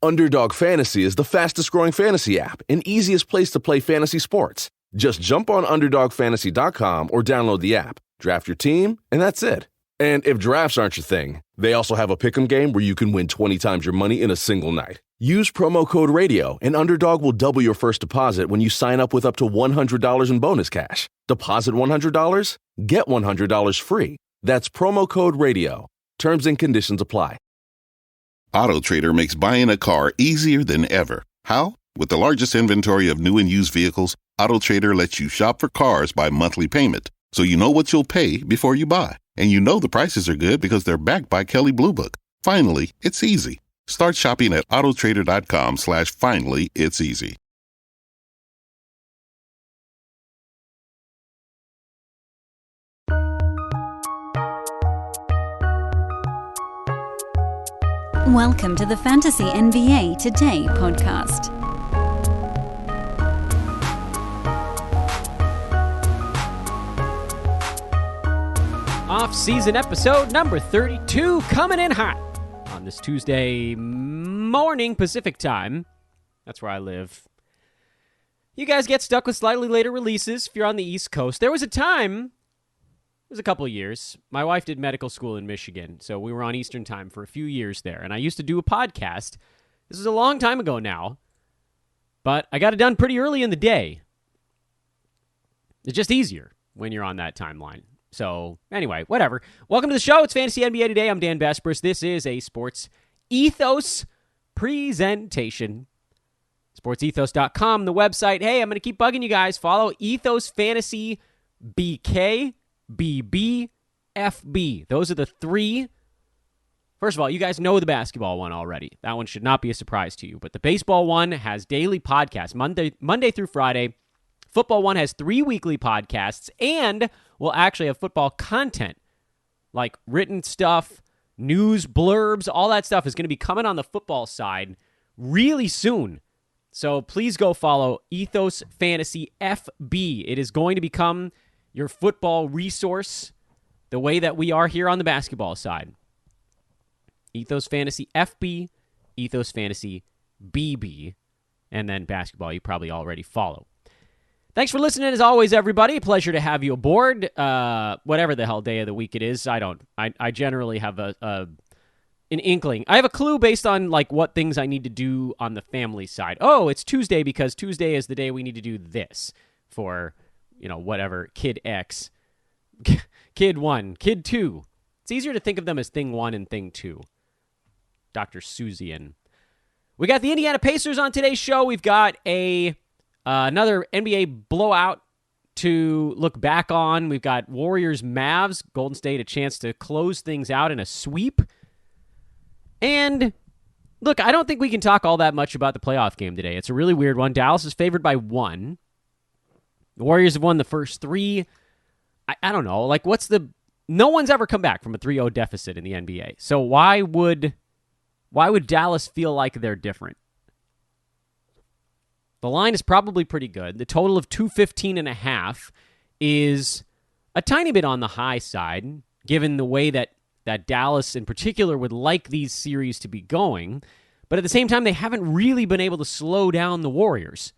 Underdog Fantasy is the fastest-growing fantasy app and easiest place to play fantasy sports. Just jump on UnderdogFantasy.com or download the app, draft your team, and that's it. And if drafts aren't your thing, they also have a pick'em game where you can win 20 times your money in a single night. Use promo code RADIO, and Underdog will double your first deposit when you sign up with up to $100 in bonus cash. Deposit $100, get $100 free. That's promo code RADIO. Terms and conditions apply. AutoTrader makes buying a car easier than ever. How? With the largest inventory of new and used vehicles, AutoTrader lets you shop for cars by monthly payment, so you know what you'll pay before you buy. And you know the prices are good because they're backed by Kelley Blue Book. Finally, it's easy. Start shopping at autotrader.com/finally it's easy. Welcome to the Fantasy NBA Today podcast. Off-season episode number 32 coming in hot on this Tuesday morning Pacific time. That's where I live. You guys get stuck with slightly later releases if you're on the East Coast. There was a time, it was a couple of years, my wife did medical school in Michigan, so we were on Eastern time for a few years there, and I used to do a podcast. This is a long time ago now, but I got it done pretty early in the day. It's just easier when you're on that timeline. So, anyway, whatever. Welcome to the show. It's Fantasy NBA Today. I'm Dan Besbris. This is a Sports Ethos presentation. SportsEthos.com, the website. Hey, I'm going to keep bugging you guys. Follow Ethos Fantasy BK, BB, FB. Those are the three. First of all, you guys know the basketball one already. That one should not be a surprise to you. But the baseball one has daily podcasts, Monday through Friday. Football one has 3 weekly podcasts, and we'll actually have football content, like written stuff, news, blurbs, all that stuff is going to be coming on the football side really soon. So please go follow Ethos Fantasy FB. It is going to become your football resource the way that we are here on the basketball side. Ethos Fantasy FB, Ethos Fantasy BB, and then basketball you probably already follow. Thanks for listening, as always, everybody. Pleasure to have you aboard. Whatever the hell day of the week it is, I generally have an inkling. I have a clue based on like what things I need to do on the family side. Oh, it's Tuesday because Tuesday is the day we need to do this for, whatever, kid X, kid 1, kid 2. It's easier to think of them as thing 1 and thing 2. Dr. Susian. We got the Indiana Pacers on today's show. We've got another NBA blowout to look back on. We've got Warriors-Mavs. Golden State a chance to close things out in a sweep. And, look, I don't think we can talk all that much about the playoff game today. It's a really weird one. Dallas is favored by 1. The Warriors have won the first 3. I don't know. Like, no one's ever come back from a 3-0 deficit in the NBA. So why would Dallas feel like they're different? The line is probably pretty good. The total of 215.5 is a tiny bit on the high side, given the way that Dallas in particular would like these series to be going. But at the same time, they haven't really been able to slow down the Warriors.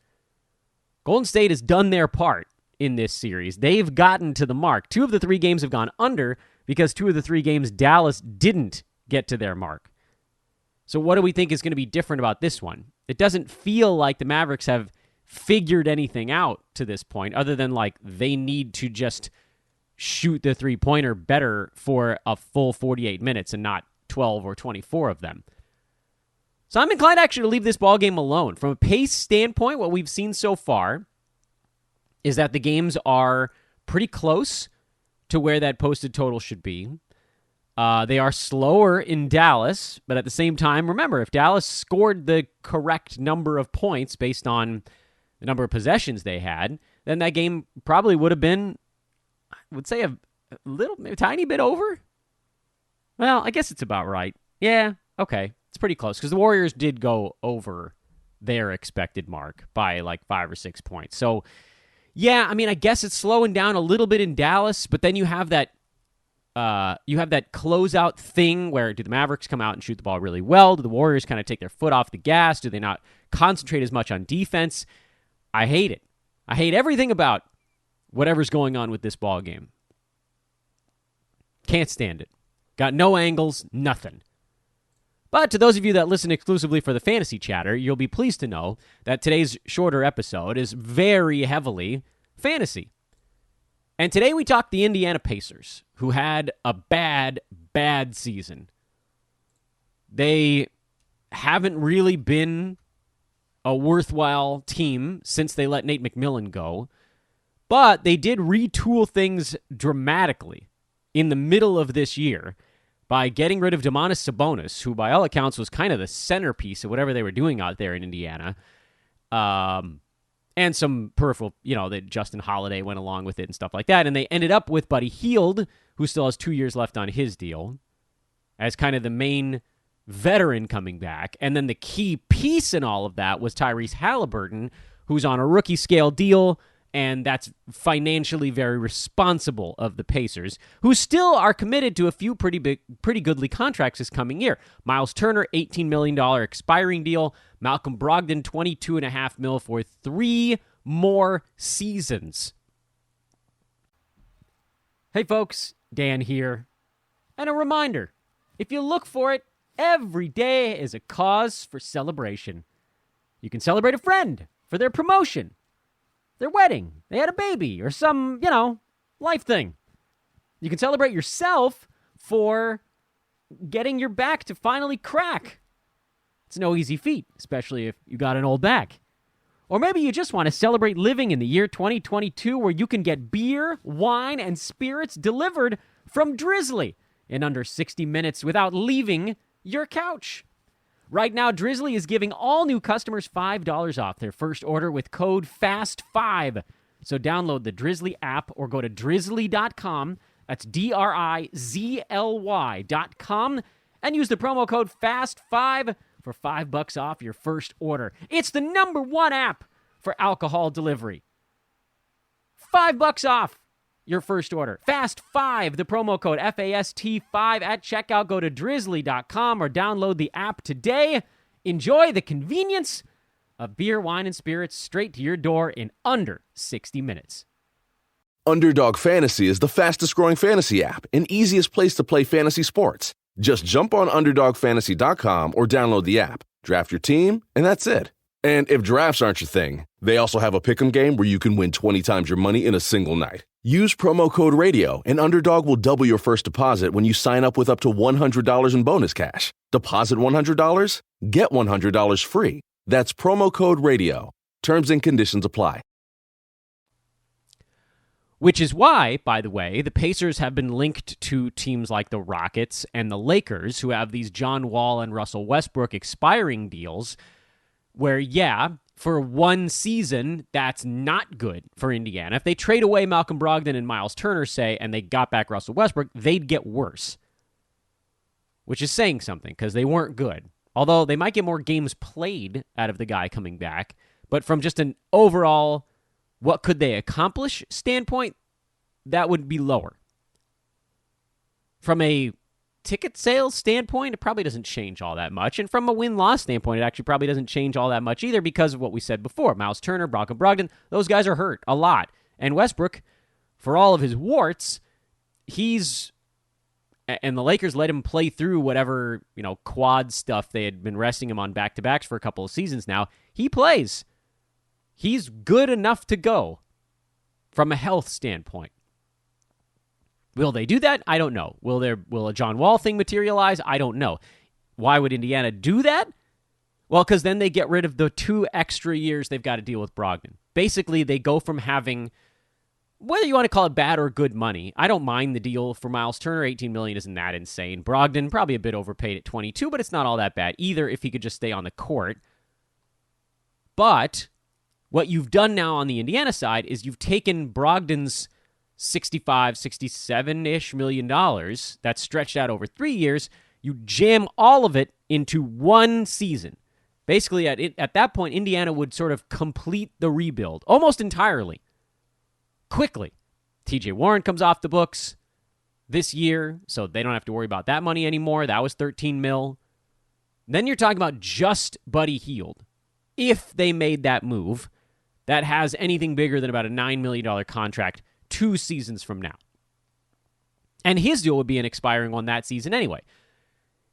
Golden State has done their part in this series. They've gotten to the mark. 2 of the 3 games have gone under because 2 of the 3 games Dallas didn't get to their mark. So what do we think is going to be different about this one? It doesn't feel like the Mavericks have figured anything out to this point, other than like they need to just shoot the three-pointer better for a full 48 minutes and not 12 or 24 of them. So I'm inclined actually to leave this ballgame alone. From a pace standpoint, what we've seen so far is that the games are pretty close to where that posted total should be. They are slower in Dallas, but at the same time, remember, if Dallas scored the correct number of points based on the number of possessions they had, then that game probably would have been, I would say, a tiny bit over. Well, I guess it's about right. Yeah, okay. It's pretty close because the Warriors did go over their expected mark by like 5 or 6 points. So, yeah, I mean, I guess it's slowing down a little bit in Dallas, but then you have that you have that closeout thing where do the Mavericks come out and shoot the ball really well? Do the Warriors kind of take their foot off the gas? Do they not concentrate as much on defense? I hate it. I hate everything about whatever's going on with this ball game. Can't stand it. Got no angles, nothing. But to those of you that listen exclusively for the fantasy chatter, you'll be pleased to know that today's shorter episode is very heavily fantasy. And today we talk the Indiana Pacers, who had a bad season. They haven't really been a worthwhile team since they let Nate McMillan go, but they did retool things dramatically in the middle of this year by getting rid of Domantas Sabonis, who by all accounts was kind of the centerpiece of whatever they were doing out there in Indiana. And some peripheral, that Justin Holiday went along with it and stuff like that. And they ended up with Buddy Hield, who still has 2 years left on his deal, as kind of the main veteran coming back. And then the key piece in all of that was Tyrese Haliburton, who's on a rookie scale deal, and that's financially very responsible of the Pacers, who still are committed to a few pretty goodly contracts this coming year. Miles Turner, $18 million expiring deal. Malcolm Brogdon, $22.5 million for 3 more seasons. Hey folks, Dan here. And a reminder, if you look for it, every day is a cause for celebration. You can celebrate a friend for their promotion, their wedding, they had a baby, or some, life thing. You can celebrate yourself for getting your back to finally crack. It's no easy feat, especially if you got an old back. Or maybe you just want to celebrate living in the year 2022 where you can get beer, wine, and spirits delivered from Drizzly in under 60 minutes without leaving your couch. Right now, Drizzly is giving all new customers $5 off their first order with code FAST5. So download the Drizzly app or go to drizzly.com. That's DRIZLY.com. And use the promo code FAST5 for $5 off your first order. It's the #1 app for alcohol delivery. $5 off your first order. FAST5, the promo code FAST5 at checkout. Go to drizzly.com or download the app today. Enjoy the convenience of beer, wine, and spirits straight to your door in under 60 minutes. Underdog Fantasy is the fastest growing fantasy app and easiest place to play fantasy sports. Just jump on UnderdogFantasy.com or download the app, draft your team, and that's it. And if drafts aren't your thing, they also have a pick'em game where you can win 20 times your money in a single night. Use promo code RADIO, and Underdog will double your first deposit when you sign up with up to $100 in bonus cash. Deposit $100, get $100 free. That's promo code RADIO. Terms and conditions apply. Which is why, by the way, the Pacers have been linked to teams like the Rockets and the Lakers, who have these John Wall and Russell Westbrook expiring deals, where, for one season, that's not good for Indiana. If they trade away Malcolm Brogdon and Miles Turner, say, and they got back Russell Westbrook, they'd get worse. Which is saying something, because they weren't good. Although they might get more games played out of the guy coming back. But from just an overall, what could they accomplish standpoint, that would be lower. From a ticket sales standpoint, it probably doesn't change all that much. And from a win-loss standpoint, it actually probably doesn't change all that much either because of what we said before. Miles Turner, Malcolm Brogdon, those guys are hurt a lot. And Westbrook, for all of his warts, and the Lakers let him play through whatever, quad stuff they had been resting him on back-to-backs for a couple of seasons now. He plays. He's good enough to go from a health standpoint. Will they do that? I don't know. Will a John Wall thing materialize? I don't know. Why would Indiana do that? Well, because then they get rid of the 2 extra years they've got to deal with Brogdon. Basically, they go from having, whether you want to call it bad or good money, I don't mind the deal for Miles Turner. $18 million isn't that insane. Brogdon, probably a bit overpaid at 22, but it's not all that bad either if he could just stay on the court. But what you've done now on the Indiana side is you've taken Brogdon's $65, $67-ish million that's stretched out over 3 years. You jam all of it into one season. Basically, at that point, Indiana would sort of complete the rebuild almost entirely, quickly. TJ Warren comes off the books. this year, so they don't have to worry about that money anymore. That was $13 million. Then you're talking about just Buddy Hield. If they made that move, that has anything bigger than about a $9 million contract 2 seasons from now. And his deal would be an expiring one that season anyway.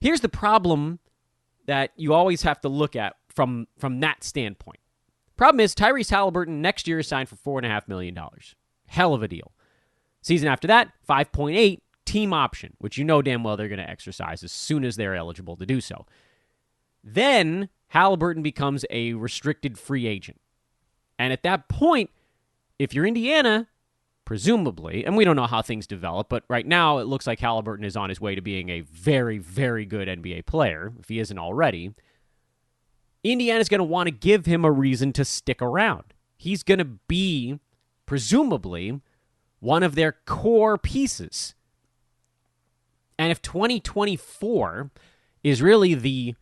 Here's the problem that you always have to look at from that standpoint. Problem is, Tyrese Haliburton next year is signed for $4.5 million. Hell of a deal. Season after that, 5.8 team option, which you know damn well they're going to exercise as soon as they're eligible to do so. Then Haliburton becomes a restricted free agent. And at that point, if you're Indiana, presumably, and we don't know how things develop, but right now it looks like Haliburton is on his way to being a very, very good NBA player, if he isn't already. Indiana's going to want to give him a reason to stick around. He's going to be, presumably, one of their core pieces. And if 2024 is really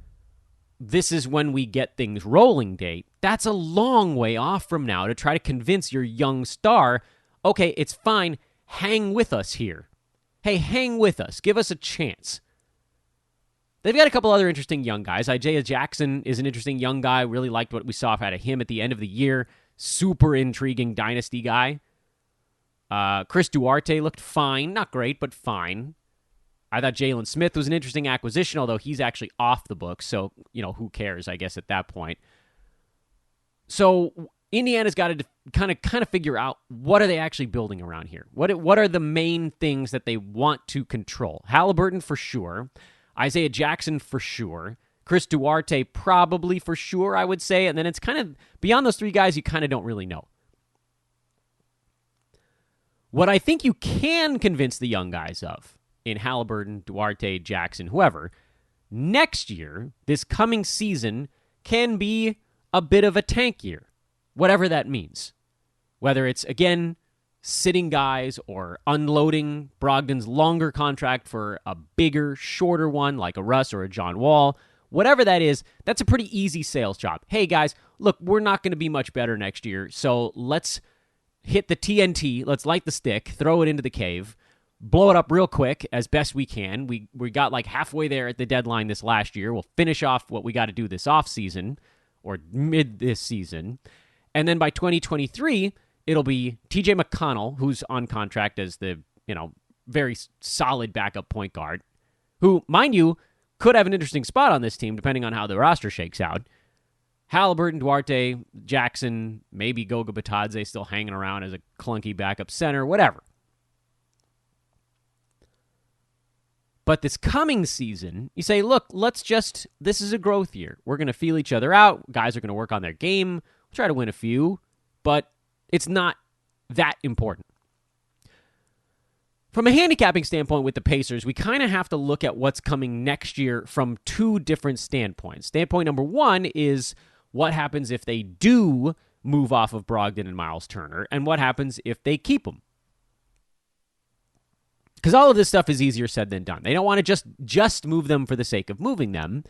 this is when we get things rolling date, that's a long way off from now to try to convince your young star, okay, it's fine, hang with us here. Hey, hang with us. Give us a chance. They've got a couple other interesting young guys. Isaiah Jackson is an interesting young guy. Really liked what we saw out of him at the end of the year. Super intriguing dynasty guy. Chris Duarte looked fine. Not great, but fine. I thought Jalen Smith was an interesting acquisition, although he's actually off the books, so, who cares, I guess, at that point. So Indiana's got to kind of figure out what are they actually building around here. What are the main things that they want to control? Haliburton for sure. Isaiah Jackson for sure. Chris Duarte probably for sure, I would say. And then it's kind of, beyond those 3 guys, you kind of don't really know. What I think you can convince the young guys of, in Haliburton, Duarte, Jackson, whoever, next year, this coming season, can be a bit of a tank year, whatever that means. Whether it's, again, sitting guys or unloading Brogdon's longer contract for a bigger, shorter one like a Russ or a John Wall, whatever that is, that's a pretty easy sales job. Hey, guys, look, we're not going to be much better next year, so let's hit the TNT, let's light the stick, throw it into the cave, blow it up real quick as best we can. We got like halfway there at the deadline this last year. We'll finish off what we got to do this offseason or mid this season. And then by 2023, it'll be TJ McConnell, who's on contract as the, very solid backup point guard, who, mind you, could have an interesting spot on this team depending on how the roster shakes out. Haliburton, Duarte, Jackson, maybe Goga Batadze still hanging around as a clunky backup center, whatever. But this coming season, you say, look, this is a growth year. We're going to feel each other out. Guys are going to work on their game. We'll try to win a few, but it's not that important. From a handicapping standpoint with the Pacers, we kind of have to look at what's coming next year from 2 different standpoints. Standpoint number 1 is what happens if they do move off of Brogdon and Miles Turner, and what happens if they keep them. Because all of this stuff is easier said than done. They don't want to just move them for the sake of moving them.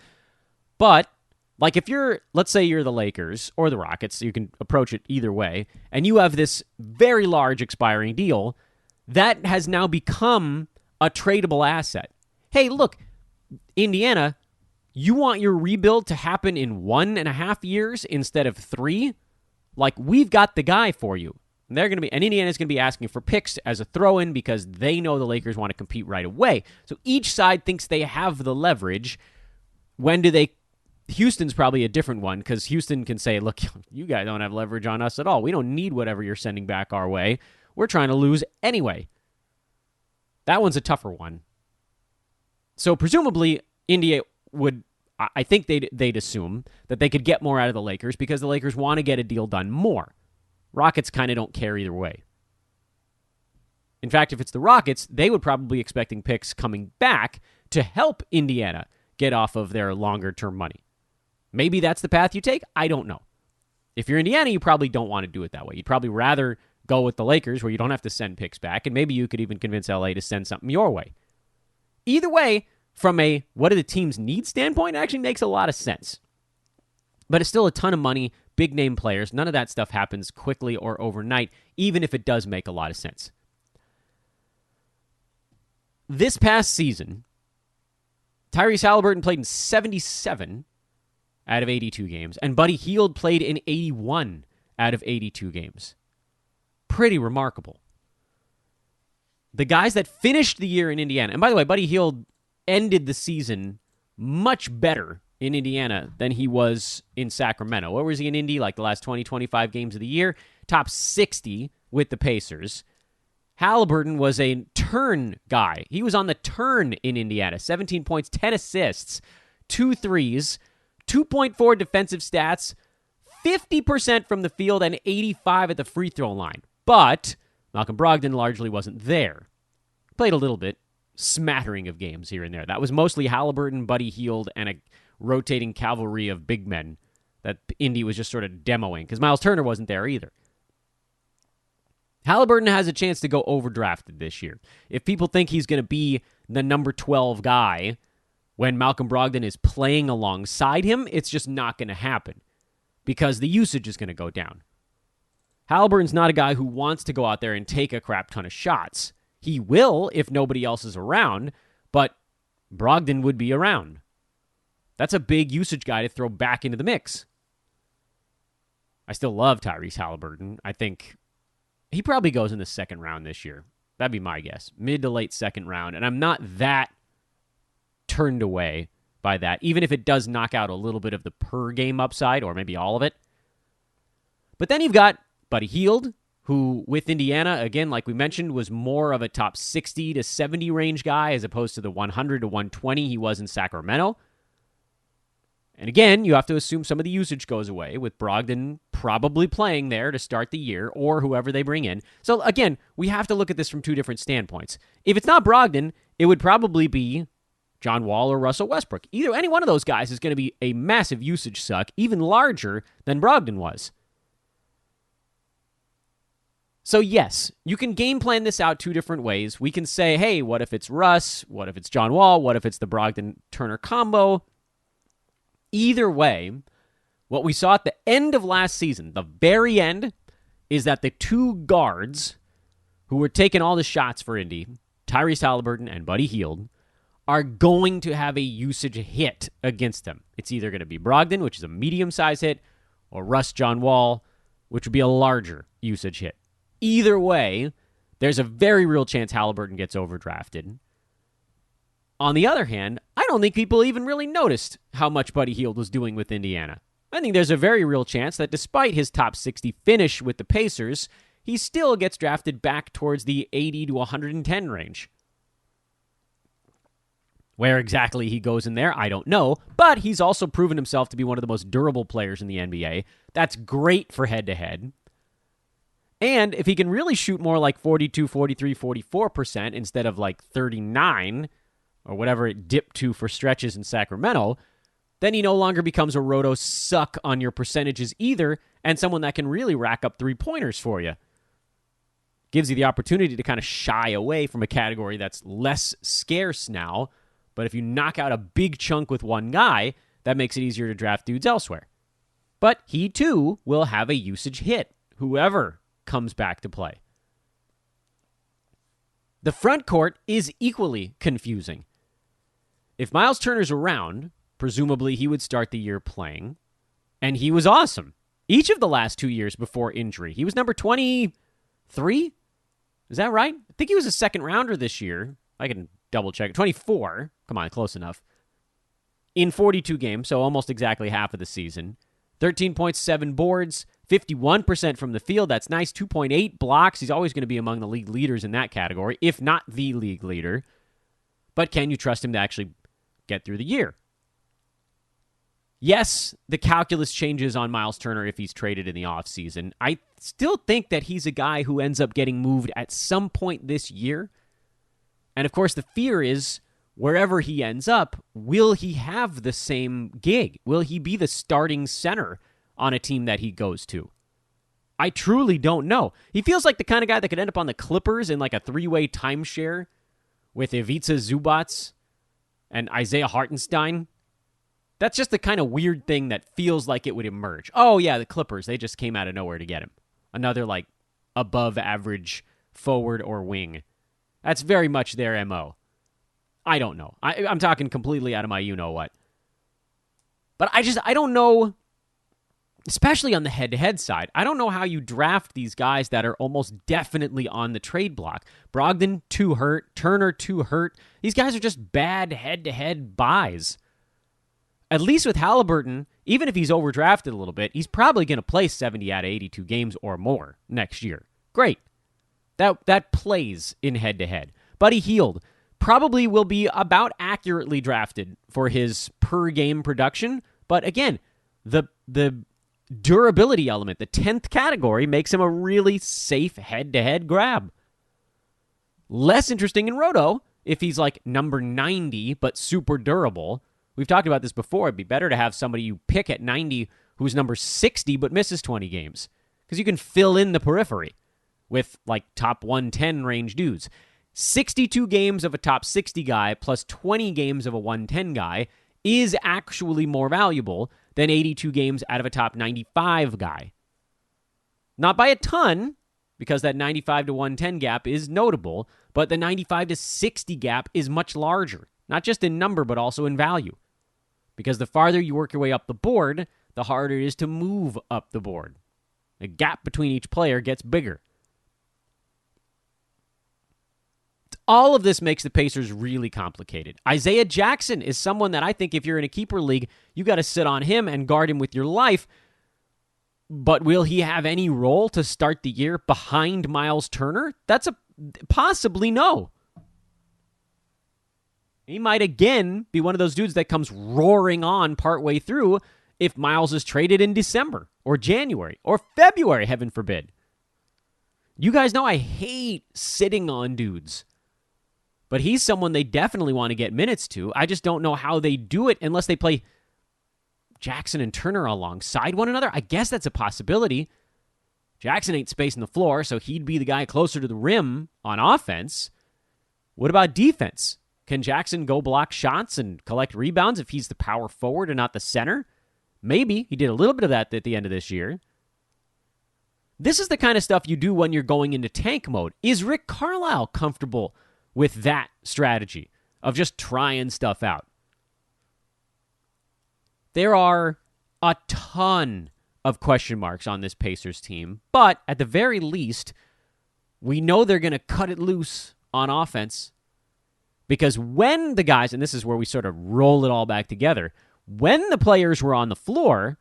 But, like if let's say you're the Lakers or the Rockets, you can approach it either way, and you have this very large expiring deal, that has now become a tradable asset. Hey, look, Indiana, you want your rebuild to happen in 1.5 years instead of 3? Like, we've got the guy for you. And Indiana's going to be asking for picks as a throw-in because they know the Lakers want to compete right away. So each side thinks they have the leverage. Houston's probably a different one because Houston can say, look, you guys don't have leverage on us at all. We don't need whatever you're sending back our way. We're trying to lose anyway. That one's a tougher one. So presumably, India I think they'd assume that they could get more out of the Lakers because the Lakers want to get a deal done more. Rockets kind of don't care either way. In fact, if it's the Rockets, they would probably be expecting picks coming back to help Indiana get off of their longer-term money. Maybe that's the path you take. I don't know. If you're Indiana, you probably don't want to do it that way. You'd probably rather go with the Lakers where you don't have to send picks back, and maybe you could even convince LA to send something your way. Either way, from a what do the teams need standpoint, it actually makes a lot of sense. But it's still a ton of money, big name players. None of that stuff happens quickly or overnight, even if it does make a lot of sense. this past season, Tyrese Haliburton played in 77 out of 82 games, and Buddy Hield played in 81 out of 82 games. Pretty remarkable. The guys that finished the year in Indiana, and by the way, Buddy Hield ended the season much better in Indiana than he was in Sacramento. What was he in Indy? Like the last 20, 25 games of the year? Top 60 with the Pacers. Haliburton was a turn guy. He was on the turn in Indiana. 17 points, 10 assists, 2 threes, 2.4 defensive stats, 50% from the field, and 85 at the free throw line. But Malcolm Brogdon largely wasn't there. Played a little bit, smattering of games here and there. That was mostly Haliburton, Buddy Hield, and a rotating cavalry of big men that Indy was just sort of demoing, because Miles Turner wasn't there either. Haliburton has a chance to go overdrafted this year. If people think he's going to be the number 12 guy when Malcolm Brogdon is playing alongside him, it's just not going to happen because the usage is going to go down. Haliburton's not a guy who wants to go out there and take a crap ton of shots. He will if nobody else is around, but Brogdon would be around. That's a big usage guy to throw back into the mix. I still love Tyrese Haliburton. I think he probably goes in the second round this year. That'd be my guess. Mid to late second round. And I'm not that turned away by that, even if it does knock out a little bit of the per game upside, or maybe all of it. But then you've got Buddy Hield, who with Indiana, again, like we mentioned, was more of a top 60 to 70 range guy as opposed to the 100 to 120 he was in Sacramento. And again, you have to assume some of the usage goes away with Brogdon probably playing there to start the year or whoever they bring in. So again, we have to look at this from two different standpoints. If it's not Brogdon, it would probably be John Wall or Russell Westbrook. Any one of those guys is going to be a massive usage suck, even larger than Brogdon was. So yes, you can game plan this out two different ways. We can say, hey, what if it's Russ? What if it's John Wall? What if it's the Brogdon-Turner combo? Either way, what we saw at the end of last season, the very end, is that the two guards who were taking all the shots for Indy, Tyrese Haliburton and Buddy Hield, are going to have a usage hit against them. It's either going to be Brogdon, which is a medium-size hit, or Russ John Wall, which would be a larger usage hit. Either way, there's a very real chance Haliburton gets overdrafted. On the other hand, I don't think people even really noticed how much Buddy Hield was doing with Indiana. I think there's a very real chance that despite his top 60 finish with the Pacers, he still gets drafted back towards the 80 to 110 range. Where exactly he goes in there, I don't know, but he's also proven himself to be one of the most durable players in the NBA. That's great for head-to-head. And if he can really shoot more like 42, 43, 44% instead of like 39, or whatever it dipped to for stretches in Sacramento, then he no longer becomes a roto suck on your percentages either, and someone that can really rack up three-pointers for you. Gives you the opportunity to kind of shy away from a category that's less scarce now, but if you knock out a big chunk with one guy, that makes it easier to draft dudes elsewhere. But he, too, will have a usage hit, whoever comes back to play. The front court is equally confusing. If Miles Turner's around, presumably he would start the year playing, and he was awesome. Each of the last 2 years before injury. He was number 23? Is that right? I think he was a second rounder this year. I can double check. 24. Come on, close enough. In 42 games, so almost exactly half of the season. 13.7 boards, 51% from the field. That's nice. 2.8 blocks. He's always going to be among the league leaders in that category, if not the league leader. But can you trust him to actually get through the year? Yes, the calculus changes on Miles Turner if he's traded in the offseason. I still think that he's a guy who ends up getting moved at some point this year. And of course, the fear is wherever he ends up, will he have the same gig? Will he be the starting center on a team that he goes to? I truly don't know. He feels like the kind of guy that could end up on the Clippers in like a three-way timeshare with Ivica Zubac and Isaiah Hartenstein. That's just the kind of weird thing that feels like it would emerge. Oh, yeah, the Clippers, they just came out of nowhere to get him. Another, like, above-average forward or wing. That's very much their MO. I don't know. I'm talking completely out of my you-know-what. But I don't know, especially on the head-to-head side, I don't know how you draft these guys that are almost definitely on the trade block. Brogdon, too hurt. Turner, too hurt. These guys are just bad head-to-head buys. At least with Haliburton, even if he's overdrafted a little bit, he's probably going to play 70 out of 82 games or more next year. Great. That plays in head-to-head. Buddy Hield probably will be about accurately drafted for his per-game production, but again, the durability element, the 10th category, makes him a really safe head-to-head grab. Less interesting in Roto if he's like number 90 but super durable. We've talked about this before. It'd be better to have somebody you pick at 90 who's number 60 but misses 20 games because you can fill in the periphery with like top 110 range dudes. 62 games of a top 60 guy plus 20 games of a 110 guy is actually more valuable than 82 games out of a top 95 guy. Not by a ton, because that 95 to 110 gap is notable, but the 95 to 60 gap is much larger, not just in number, but also in value. Because the farther you work your way up the board, the harder it is to move up the board. The gap between each player gets bigger. All of this makes the Pacers really complicated. Isaiah Jackson is someone that I think if you're in a keeper league, you got to sit on him and guard him with your life. But will he have any role to start the year behind Miles Turner? That's a possibly no. He might again be one of those dudes that comes roaring on partway through if Miles is traded in December or January or February, heaven forbid. You guys know I hate sitting on dudes. But he's someone they definitely want to get minutes to. I just don't know how they do it unless they play Jackson and Turner alongside one another. I guess that's a possibility. Jackson ain't spacing the floor, so he'd be the guy closer to the rim on offense. What about defense? Can Jackson go block shots and collect rebounds if he's the power forward and not the center? Maybe. He did a little bit of that at the end of this year. This is the kind of stuff you do when you're going into tank mode. Is Rick Carlisle comfortable with that strategy of just trying stuff out? There are a ton of question marks on this Pacers team, but at the very least, we know they're going to cut it loose on offense because when the guys, and this is where we sort of roll it all back together, when the players were on the floor,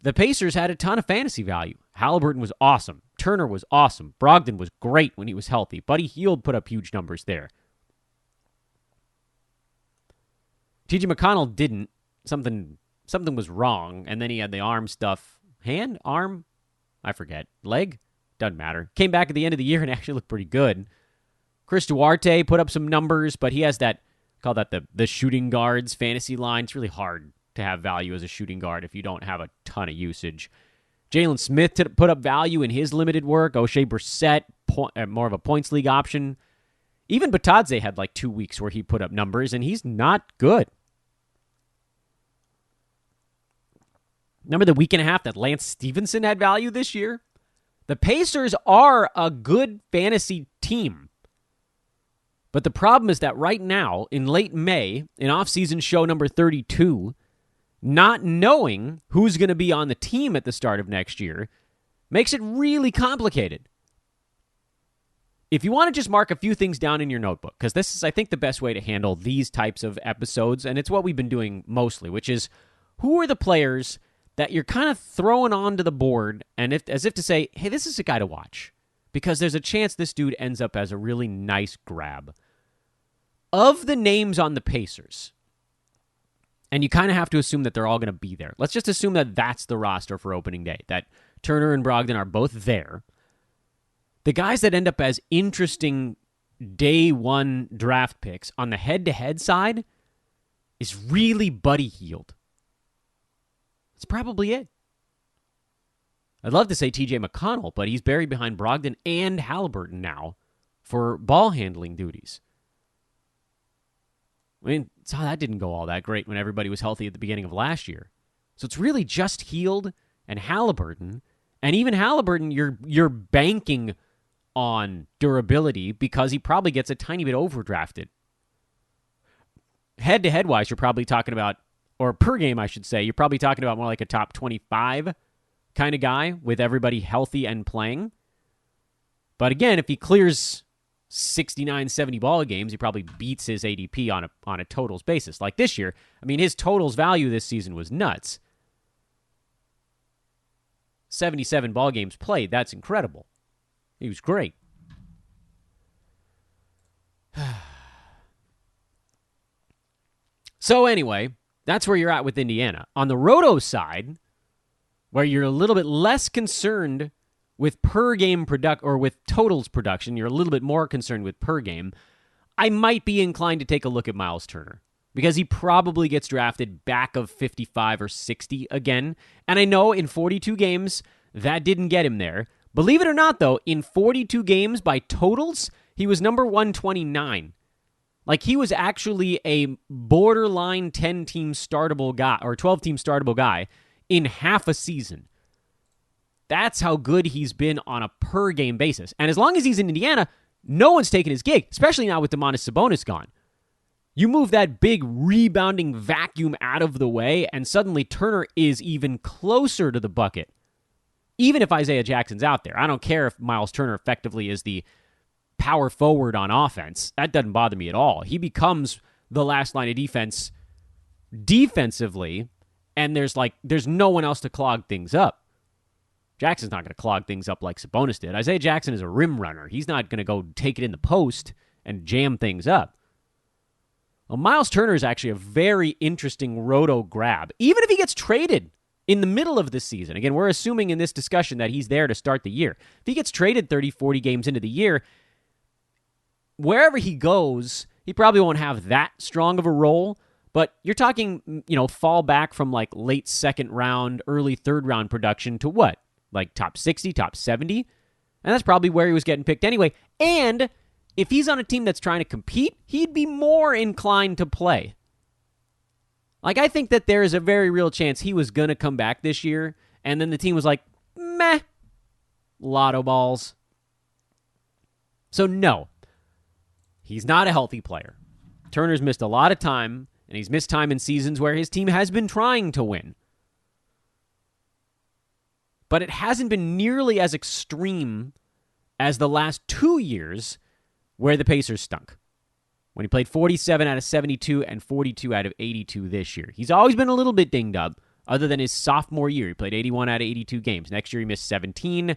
the Pacers had a ton of fantasy value. Haliburton was awesome. Turner was awesome. Brogdon was great when he was healthy. Buddy Hield put up huge numbers there. T.J. McConnell didn't. Something was wrong, and then he had the arm stuff. Hand? Arm? I forget. Leg? Doesn't matter. Came back at the end of the year and actually looked pretty good. Chris Duarte put up some numbers, but he has that, call that the shooting guards fantasy line. It's really hard to have value as a shooting guard if you don't have a ton of usage. Jalen Smith put up value in his limited work. O'Shea Brissett, more of a points league option. Even Batadze had like 2 weeks where he put up numbers, and he's not good. Remember the week and a half that Lance Stevenson had value this year? The Pacers are a good fantasy team. But the problem is that right now, in late May, in off-season show number 32, not knowing who's going to be on the team at the start of next year makes it really complicated. If you want to just mark a few things down in your notebook, because this is, I think, the best way to handle these types of episodes, and it's what we've been doing mostly, which is who are the players that you're kind of throwing onto the board and as if to say, hey, this is a guy to watch, because there's a chance this dude ends up as a really nice grab. Of the names on the Pacers, and you kind of have to assume that they're all going to be there. Let's just assume that that's the roster for opening day, that Turner and Brogdon are both there. The guys that end up as interesting day one draft picks on the head-to-head side is really Buddy Hield. That's probably it. I'd love to say T.J. McConnell, but he's buried behind Brogdon and Haliburton now for ball handling duties. I mean, that didn't go all that great when everybody was healthy at the beginning of last year. So it's really just Hield and Haliburton. And even Haliburton, you're banking on durability because he probably gets a tiny bit overdrafted. head-to-head wise, you're probably talking about, or per game, I should say, you're probably talking about more like a top 25 kind of guy with everybody healthy and playing. But again, if he clears 69, 70 ball games, he probably beats his ADP on a totals basis. Like this year, I mean, his totals value this season was nuts. 77 ball games played. That's incredible. He was great. So anyway, that's where you're at with Indiana. On the Roto side, where you're a little bit less concerned with per game or with totals production, you're a little bit more concerned with per game, I might be inclined to take a look at Miles Turner because he probably gets drafted back of 55 or 60 again. And I know in 42 games, that didn't get him there. Believe it or not, though, in 42 games by totals, he was number 129. Like, he was actually a borderline 10-team startable guy, or 12-team startable guy, in half a season. That's how good he's been on a per-game basis. And as long as he's in Indiana, no one's taking his gig, especially now with Domantas Sabonis gone. You move that big rebounding vacuum out of the way, and suddenly Turner is even closer to the bucket. Even if Isaiah Jackson's out there. I don't care if Miles Turner effectively is the power forward on offense. That doesn't bother me at all. He becomes the last line of defense defensively, and there's no one else to clog things up. Jackson's not going to clog things up like Sabonis did. Isaiah Jackson is a rim runner. He's not going to go take it in the post and jam things up. Well, Miles Turner is actually a very interesting roto grab. Even if he gets traded in the middle of the season, again, we're assuming in this discussion that he's there to start the year. If he gets traded 30, 40 games into the year, wherever he goes, he probably won't have that strong of a role, but you're talking, fall back from like late second round, early third round production to what? Like top 60, top 70? And that's probably where he was getting picked anyway. And if he's on a team that's trying to compete, he'd be more inclined to play. Like, I think that there is a very real chance he was going to come back this year, and then the team was like, meh, lotto balls. So no, he's not a healthy player. Turner's missed a lot of time, and he's missed time in seasons where his team has been trying to win. But it hasn't been nearly as extreme as the last 2 years where the Pacers stunk. When he played 47 out of 72 and 42 out of 82 this year. He's always been a little bit dinged up, other than his sophomore year. He played 81 out of 82 games. Next year he missed 17.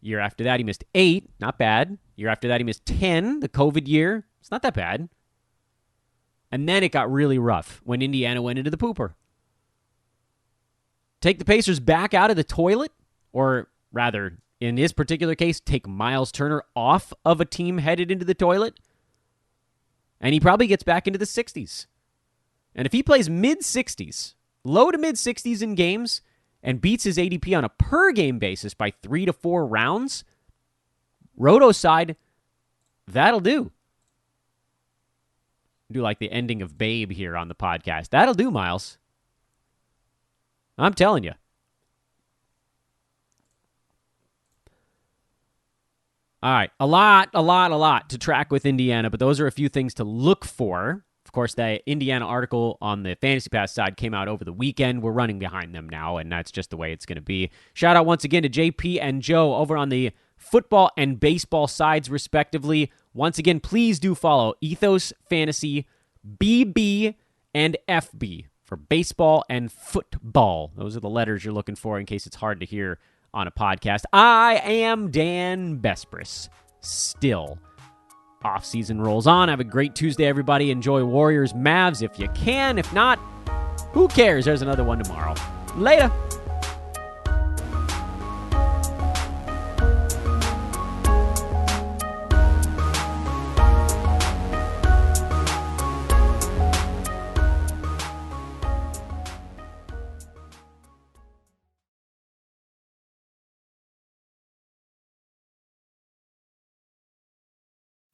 Year after that he missed 8. Not bad. Year after that he missed 10. The COVID year. It's not that bad. And then it got really rough when Indiana went into the pooper. Take the Pacers back out of the toilet, or rather, in this particular case, take Miles Turner off of a team headed into the toilet, and he probably gets back into the 60s. And if he plays mid-60s, low to mid-60s in games, and beats his ADP on a per-game basis by 3 to 4 rounds, Roto side, that'll do. Do like the ending of Babe here on the podcast. That'll do, Miles. I'm telling you. All right, a lot to track with Indiana, but those are a few things to look for. Of course, the Indiana article on the Fantasy Pass side came out over the weekend. We're running behind them now, and that's just the way it's going to be. Shout out once again to JP and Joe over on the football and baseball sides, respectively. Once again, please do follow Ethos Fantasy BB and FB for baseball and football. Those are the letters you're looking for in case it's hard to hear on a podcast. I am Dan Bespris. Still, off-season rolls on. Have a great Tuesday, everybody. Enjoy Warriors Mavs if you can. If not, who cares? There's another one tomorrow. Later.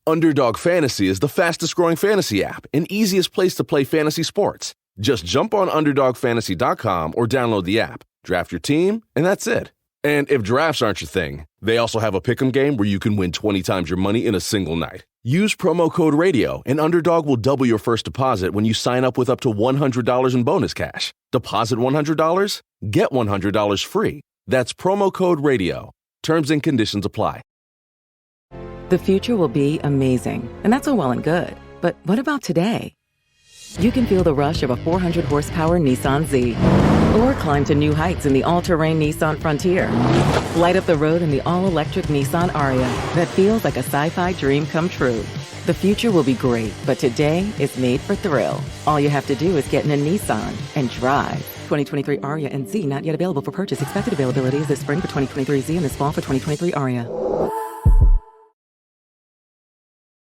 Underdog Fantasy is the fastest-growing fantasy app and easiest place to play fantasy sports. Just jump on UnderdogFantasy.com or download the app, draft your team, and that's it. And if drafts aren't your thing, they also have a pick'em game where you can win 20 times your money in a single night. Use promo code RADIO, and Underdog will double your first deposit when you sign up with up to $100 in bonus cash. Deposit $100, get $100 free. That's promo code RADIO. Terms and conditions apply. The future will be amazing, and that's all well and good. But what about today? You can feel the rush of a 400-horsepower Nissan Z, or climb to new heights in the all-terrain Nissan Frontier. Light up the road in the all-electric Nissan Ariya that feels like a sci-fi dream come true. The future will be great, but today is made for thrill. All you have to do is get in a Nissan and drive. 2023 Ariya and Z not yet available for purchase. Expected availability is this spring for 2023 Z and this fall for 2023 Ariya.